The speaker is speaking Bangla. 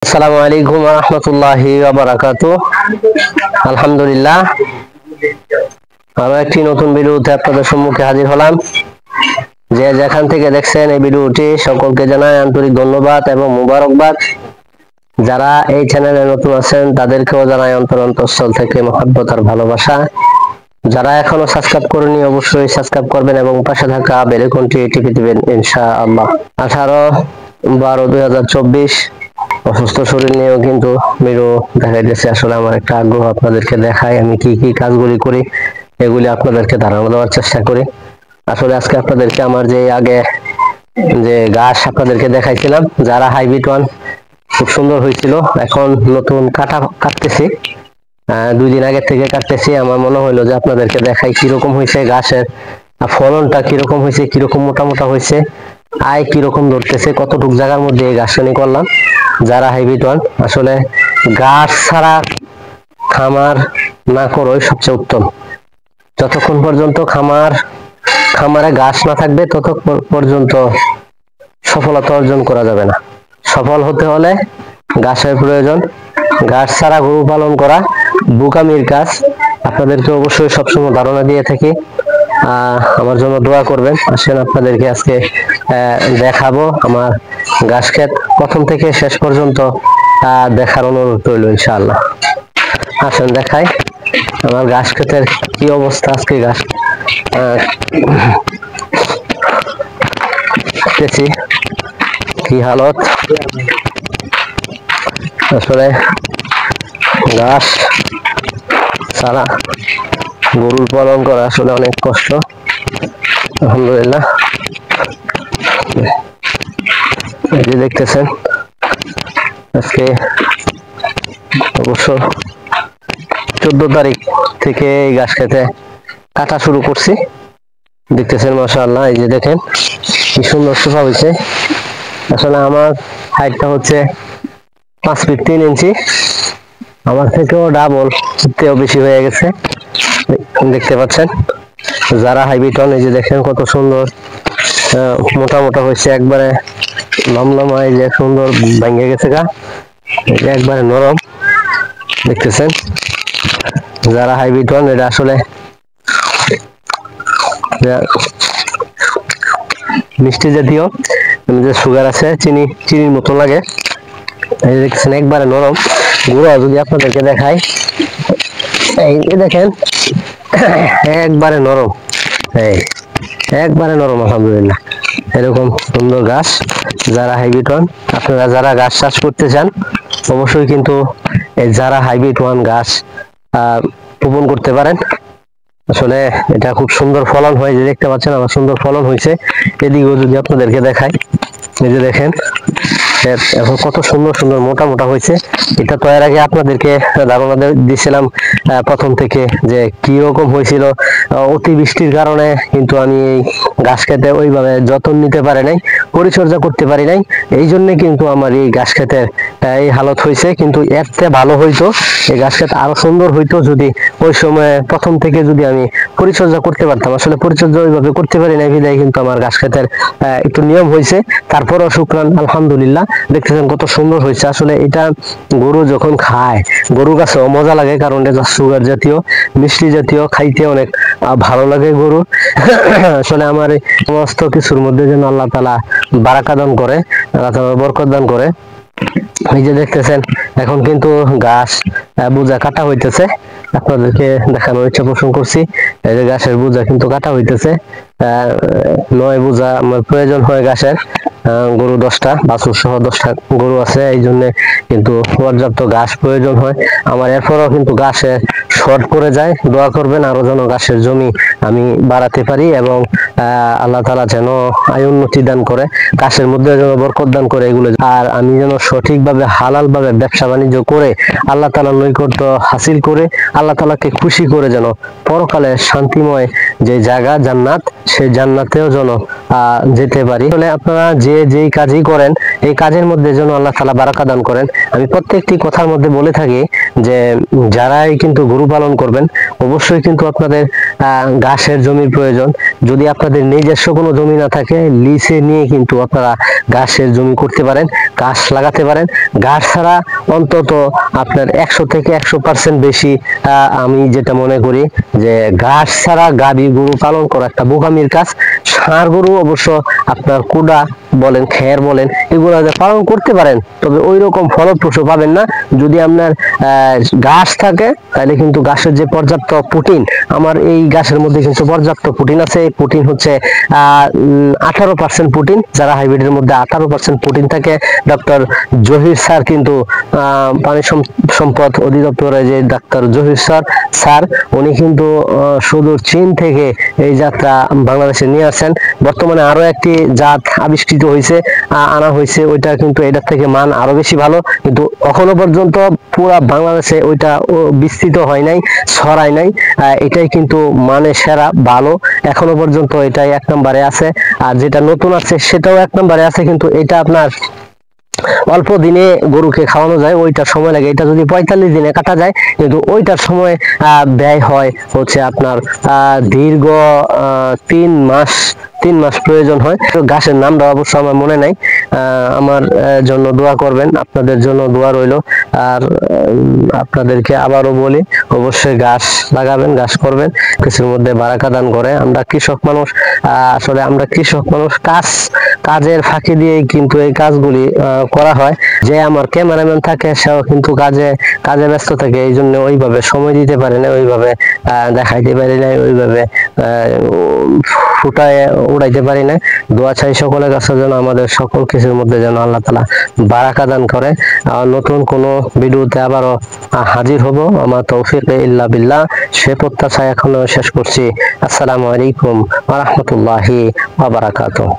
আসসালামু আলাইকুম ওয়া রাহমাতুল্লাহি ওয়া বারাকাতুহু। আলহামদুলিল্লাহ, আরো একটি নতুন ভিডিওতে আপনাদের সম্মুখে হাজির হলাম। যে যেখান থেকে দেখছেন এই ভিডিওটি, সকলকে জানাই আন্তরিক ধন্যবাদ এবং মুবারকবাদ। যারা এই চ্যানেলে নতুন আছেন তাদেরকেও জানাই অন্তঃস্থল থেকে মহব্বত আর ভালোবাসা। যারা এখনো সাবস্ক্রাইব করেনি অবশ্যই সাবস্ক্রাইব করবেন এবং পাশে থাকা বেল আইকনটি টিপে দিবেন ইনশাআল্লাহ। 18/12/2024 অসুস্থ শরীর নিয়েও কিন্তু ভিডিও দেখাইতেছে। আসলে আমার একটা আগ্রহ আপনাদেরকে দেখাই, আমি কি কি কাজগুলি করি এগুলি আপনাদেরকে ধারণা দেওয়ার চেষ্টা করি। আসলে আজকে আপনাদেরকে আমার যে আগে যে গাছ আপনাদেরকে দেখাইছিলাম, যারা হাইব্রিড ওয়ান, খুব সুন্দর হয়েছিল। এখন নতুন কাটতেছি, 2 দিন আগে থেকে কাটতেছি। আমার মনে হলো যে আপনাদেরকে দেখাই কিরকম হয়েছে, গাছের ফলনটা কিরকম হয়েছে, কিরকম মোটা মোটা হয়েছে, আয় কিরকম ধরতেছে, কতটুক জায়গার মধ্যে এই গাছটা করলাম। যারা হাইব্রিড ওয়ান, আসলে গাছ ছাড়া খামার না করাই সবচেয়ে উত্তম। যতক্ষণ পর্যন্ত খামারে গাছ না থাকবে ততক্ষণ পর্যন্ত সফলতা অর্জন করা যাবে না। সফল হতে হলে গাছের প্রয়োজন। গাছ ছাড়া গরু পালন করা বোকামির কাজ। আপনাদেরকে অবশ্যই সবসময় ধারণা দিয়ে থাকি। আমার জন্য দোয়া করবেন। আসেন আপনাদেরকে আজকে দেখাবো আমার গাছ ক্ষেত প্রথম থেকে শেষ পর্যন্ত দেখার অনুরোধ রইল ইনশাআল্লাহ। আসেন দেখাই আমার গাছ ক্ষেতের কি অবস্থা। আজকে গাছ দেখতেছি কি হালত। আসলে গাছ ছাড়া গরুর পালন করা আসলে অনেক কষ্ট। আলহামদুলিল্লাহ, এই যে দেখতেছেন আজকে অবশ্য 14 তারিখ থেকে এই গাছ খেতে কাটা শুরু করছি। দেখতেছেন মাশাআল্লাহ, এই যে দেখেন কি সুন্দর সোফা হয়েছে। আসলে আমার হাইটটা হচ্ছে 5 ফিট 3 ইঞ্চি, আমার থেকেও ডাবল তেও বেশি হয়ে গেছে। দেখতে পাচ্ছেন যারা হাইব্রিড ওয়ান, এই যে দেখেন কত সুন্দর মোটা মোটা হয়েছে, একবারে লমলমা, এই যে সুন্দর ভেঙে গেছে গা, একবারে নরম। দেখতেছেন যারা হাইব্রিড ওয়ান, এটা আসলে মিষ্টি জাতীয়, যে সুগার আছে, চিনির মতো লাগে। এই দেখছেন একবারে নরম। গুঁড়া যদি আপনাদেরকে দেখাই, এই দেখেন একবারে নরম, এই একবারে নরম। আলহামদুলিল্লাহ, এরকম সুন্দর গাছ। যারা হাইব্রিড ওয়ান, আপনারা যারা গাছ চাষ করতে চান অবশ্যই কিন্তু এই যারা হাইব্রিড ওয়ান গাছ রোপণ করতে পারেন। আসলে এটা খুব সুন্দর ফলন হয়, যে দেখতে পাচ্ছেন আমার সুন্দর ফলন হয়েছে। এদিকেও যদি আপনাদেরকে দেখাই, এই যে দেখেন এখন কত সুন্দর সুন্দর মোটা মোটা হয়েছে। এটা তো এর আগে আপনাদেরকে ধারণা দিয়েছিলাম প্রথম থেকে যে কি রকম হয়েছিল। অতিবৃষ্টির কারণে কিন্তু আমি এই গাছ খেতে ওইভাবে যত্ন নিতে পারি নাই, পরিচর্যা করতে পারি নাই। এই জন্য কিন্তু আমার এই গাছ খেতের এই হালত হয়েছে। কিন্তু এর চেয়ে ভালো হইতো, এই গাছ খেতে আরো সুন্দর হইতো যদি ওই সময় প্রথম থেকে যদি আমি পরিচর্যা করতে পারতাম। আসলে পরিচর্যা ওইভাবে করতে পারি নাই বিধায় কিন্তু আমার গাছ খেতের একটু নিয়ম হয়েছে। তারপরও শুকরান আলহামদুলিল্লাহ, দেখতেছেন কত সুন্দর হয়েছে। আসলে এটা গরু যখন খায়, গরু গাছেও মজা লাগে, কারণ এটা সুগার জাতীয়, মিষ্টি জাতীয়, খাইতে অনেক ভালো লাগে গরু। আসলে আমার এই সমস্ত কিছুর মধ্যে যেন আল্লাহ তাআলা বারাকা দান করে, আল্লাহ তাআলা বরকত দান করে। এই যে দেখতেছেন এখন কিন্তু গাছ বোঝা কাটা হইতেছে, আপনাদেরকে দেখানোর ইচ্ছা পোষণ করছি। এই যে গাছের বোঝা কিন্তু কাটা হইতেছে। 9 বোঝা আমার প্রয়োজন হয় গাছের। গরু 10টা, বাছুর সহ 10টা গরু আছে, এই জন্য কিন্তু পর্যাপ্ত ঘাস প্রয়োজন হয় আমার। এরপরও কিন্তু ঘাসে শর্ট পড়ে যায়। দোয়া করবেন আরো যেন ঘাসের জমি আমি বাড়াতে পারি এবং আল্লাহ তাআলা যেন আয় উন্নতি দান করে, ঘাসের মধ্যে যেন বরকত দান করে এগুলো, আর আমি যেন সঠিকভাবে হালাল ভাবে ব্যবসা বাণিজ্য করে আল্লাহ তাআলার নৈকট্য হাসিল করে আল্লাহ তাআলাকে খুশি করে যেন পরকালে শান্তিময় যে জায়গা জান্নাত, সেই জান্নাতেও যেন যেতে পারি। তাহলে আপনারা যেই কাজই করেন এই কাজের মধ্যে যেন আল্লাহ তাআলা বারাকা দান করেন। আমি প্রত্যেকটি কথার মধ্যে বলে থাকি যে যারাই কিন্তু গরু পালন করবেন অবশ্যই কিন্তু আপনাদের ঘাসের জমির প্রয়োজন। যদি আপনাদের নিজস্ব কোনো জমি না থাকে, লিজে নিয়ে কিন্তু আপনারা ঘাসের জমি করতে পারেন, ঘাস লাগাতে পারেন। ঘাস ছাড়া অন্তত আপনার 100 থেকে 100% বেশি, আমি যেটা মনে করি যে ঘাস ছাড়া গাভী গরু পালন করা একটা বোকামির কাজ। ষাঁড় গরু অবশ্য আপনার কুড়া বলেন, খের বলেন, এগুলো পালন করতে পারেন, তবে ওই রকম ফলপ্রসূ পাবেন না। যদি আপনার ঘাস থাকে তাহলে কিন্তু ঘাসের যে পর্যাপ্ত প্রোটিন, আমার এই ঘাসের মধ্যে কিন্তু পর্যাপ্ত প্রোটিন আছে। এই প্রোটিন হচ্ছে 18% প্রোটিন, যারা হাইব্রিডের মধ্যে 18% প্রোটিন থাকে। ডক্টর জহির স্যার কিন্তু পানি সম্পদ অধিদপ্তরে যে ডাক্তার জহির স্যার উনি কিন্তু সুদূর চীন থেকে এই জাতটা বাংলাদেশে নিয়ে আসেন। বর্তমানে আরো একটি জাত আবিষ্কৃত হয়েছে, আনা হয়েছে, ওইটা কিন্তু এটার থেকে মান আরো বেশি ভালো, কিন্তু এখনো পর্যন্ত পুরা বাংলাদেশে ওইটা বিস্তৃত হয় নাই, ছড়ায় নাই। এটাই কিন্তু মানে সেরা ভালো, এখনো পর্যন্ত এটাই 1 নম্বরে আছে। আর যেটা নতুন আছে সেটাও 1 নম্বরে আছে, কিন্তু এটা আপনার অল্প দিনে গরুকে খাওয়ানো যায়, ওইটার সময় লাগে। এটা যদি 45 দিনে কাটা যায়, কিন্তু ওইটার সময় ব্যয় হয় হচ্ছে আপনার দীর্ঘ 3 মাস প্রয়োজন হয়। তো ঘাসের নামটা অবশ্য আমার মনে নাই। আমার জন্য দোয়া করবেন, আপনাদের জন্য দোয়া রইল। আর আপনাদেরকে আবারও বলি, অবশ্যই গাছ লাগাবেন, গাছ করবেন, কিছুর মধ্যে বারাকা দান করে। আমরা কৃষক মানুষ, আসলে আমরা কৃষক মানুষ, কাজের ফাঁকি দিয়ে কিন্তু এই কাজগুলি করা হয়। যে আমার ক্যামেরাম্যান থাকে সেও কিন্তু কাজে ব্যস্ত থাকে, এই জন্য ওইভাবে সময় দিতে পারে না, ওইভাবে দেখাইতে পারি না, ওইভাবে ফুটায় উড়াইতে পারি না। দোয়া চাই সকলের কাছে যেন আমাদের সকল কিছুর মধ্যে যেন আল্লাহ তাআলা বারাকা দান করে। নতুন কোনো ভিডিওতে আবারও হাজির হব। আমার তৌফিক ইল্লা বিল্লাহ। সে প্রত্যাশায় এখন শেষ করছি। আসসালামু আলাইকুম ওয়া রাহমাতুল্লাহি ওয়া বারাকাতুহু।